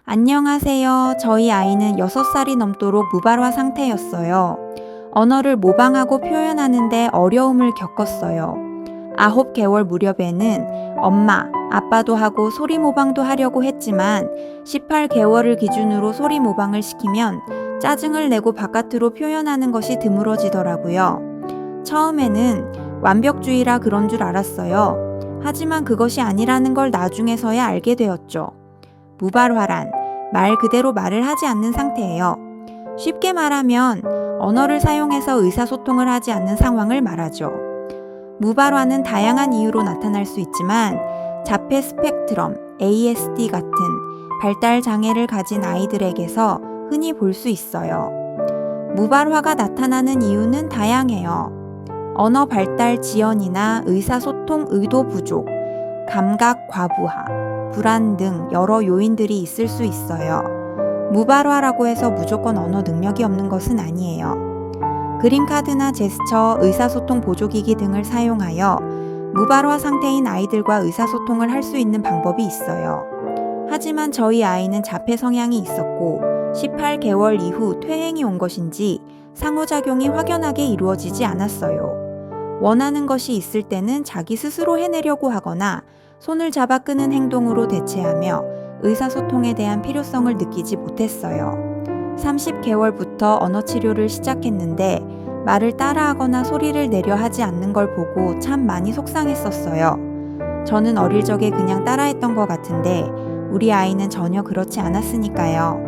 안녕하세요. 저희 아이는 6살이 넘도록 무발화 상태였어요. 언어를 모방하고 표현하는데 어려움을 겪었어요. 9개월 무렵에는 엄마, 아빠도 하고 소리 모방도 하려고 했지만 18개월을 기준으로 소리 모방을 시키면 짜증을 내고 바깥으로 표현하는 것이 드물어지더라고요. 처음에는 완벽주의라 그런 줄 알았어요. 하지만 그것이 아니라는 걸 나중에서야 알게 되었죠. 무발화란 말 그대로 말을 하지 않는 상태예요. 쉽게 말하면 언어를 사용해서 의사소통을 하지 않는 상황을 말하죠. 무발화는 다양한 이유로 나타날 수 있지만 자폐 스펙트럼, ASD 같은 발달 장애를 가진 아이들에게서 흔히 볼 수 있어요. 무발화가 나타나는 이유는 다양해요. 언어 발달 지연이나 의사소통 의도 부족, 감각 과부하, 불안 등 여러 요인들이 있을 수 있어요. 무발화라고 해서 무조건 언어 능력이 없는 것은 아니에요. 그림카드나 제스처, 의사소통 보조기기 등을 사용하여 무발화 상태인 아이들과 의사소통을 할 수 있는 방법이 있어요. 하지만 저희 아이는 자폐 성향이 있었고 18개월 이후 퇴행이 온 것인지 상호작용이 확연하게 이루어지지 않았어요. 원하는 것이 있을 때는 자기 스스로 해내려고 하거나 손을 잡아 끄는 행동으로 대체하며 의사소통에 대한 필요성을 느끼지 못했어요. 30개월부터 언어치료를 시작했는데 말을 따라하거나 소리를 내려 하지 않는 걸 보고 참 많이 속상했었어요. 저는 어릴 적에 그냥 따라했던 것 같은데 우리 아이는 전혀 그렇지 않았으니까요.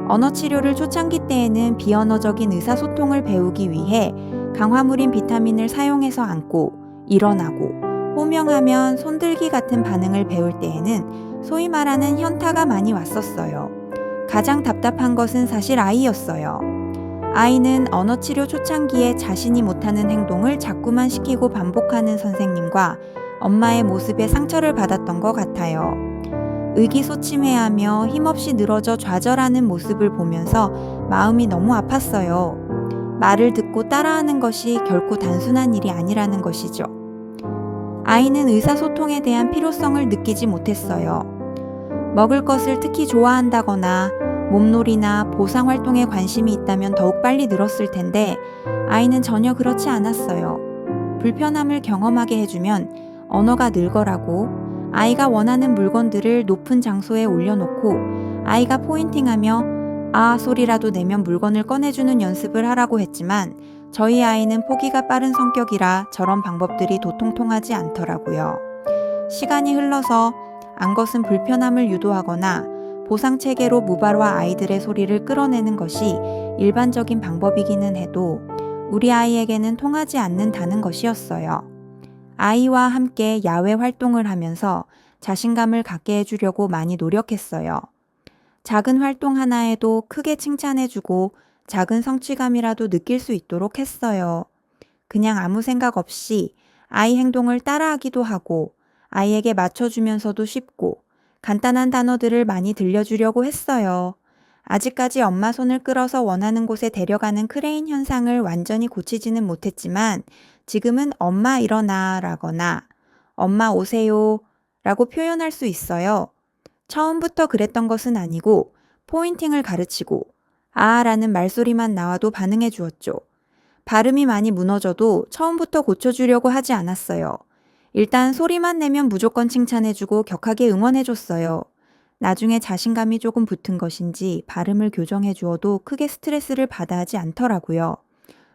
언어치료를 초창기 때에는 비언어적인 의사소통을 배우기 위해 강화물인 비타민을 사용해서 앉고 일어나고 호명하면 손들기 같은 반응을 배울 때에는 소위 말하는 현타가 많이 왔었어요. 가장 답답한 것은 사실 아이였어요. 아이는 언어치료 초창기에 자신이 못하는 행동을 자꾸만 시키고 반복하는 선생님과 엄마의 모습에 상처를 받았던 것 같아요. 의기소침해하며 힘없이 늘어져 좌절하는 모습을 보면서 마음이 너무 아팠어요. 말을 듣고 따라하는 것이 결코 단순한 일이 아니라는 것이죠. 아이는 의사소통에 대한 필요성을 느끼지 못했어요. 먹을 것을 특히 좋아한다거나 몸놀이나 보상활동에 관심이 있다면 더욱 빨리 늘었을 텐데 아이는 전혀 그렇지 않았어요. 불편함을 경험하게 해주면 언어가 늘거라고 아이가 원하는 물건들을 높은 장소에 올려놓고 아이가 포인팅하며 아 소리라도 내면 물건을 꺼내주는 연습을 하라고 했지만 저희 아이는 포기가 빠른 성격이라 저런 방법들이 도통통하지 않더라고요. 시간이 흘러서 안 것은 불편함을 유도하거나 보상체계로 무발화 아이들의 소리를 끌어내는 것이 일반적인 방법이기는 해도 우리 아이에게는 통하지 않는다는 것이었어요. 아이와 함께 야외 활동을 하면서 자신감을 갖게 해주려고 많이 노력했어요. 작은 활동 하나에도 크게 칭찬해주고 작은 성취감이라도 느낄 수 있도록 했어요. 그냥 아무 생각 없이 아이 행동을 따라하기도 하고 아이에게 맞춰주면서도 쉽고 간단한 단어들을 많이 들려주려고 했어요. 아직까지 엄마 손을 끌어서 원하는 곳에 데려가는 크레인 현상을 완전히 고치지는 못했지만 지금은 엄마 일어나 라거나 엄마 오세요 라고 표현할 수 있어요. 처음부터 그랬던 것은 아니고 포인팅을 가르치고 아 라는 말소리만 나와도 반응해 주었죠. 발음이 많이 무너져도 처음부터 고쳐주려고 하지 않았어요. 일단 소리만 내면 무조건 칭찬해주고 격하게 응원해줬어요. 나중에 자신감이 조금 붙은 것인지 발음을 교정해 주어도 크게 스트레스를 받아 하지 않더라고요.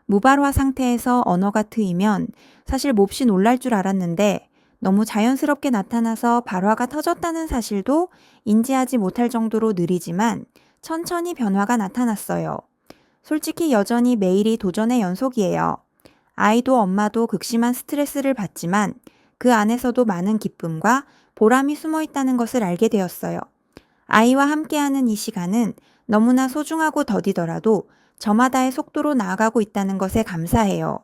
무발화 상태에서 언어가 트이면 사실 몹시 놀랄 줄 알았는데 너무 자연스럽게 나타나서 발화가 터졌다는 사실도 인지하지 못할 정도로 느리지만 천천히 변화가 나타났어요. 솔직히 여전히 매일이 도전의 연속이에요. 아이도 엄마도 극심한 스트레스를 받지만 그 안에서도 많은 기쁨과 보람이 숨어 있다는 것을 알게 되었어요. 아이와 함께하는 이 시간은 너무나 소중하고 더디더라도 저마다의 속도로 나아가고 있다는 것에 감사해요.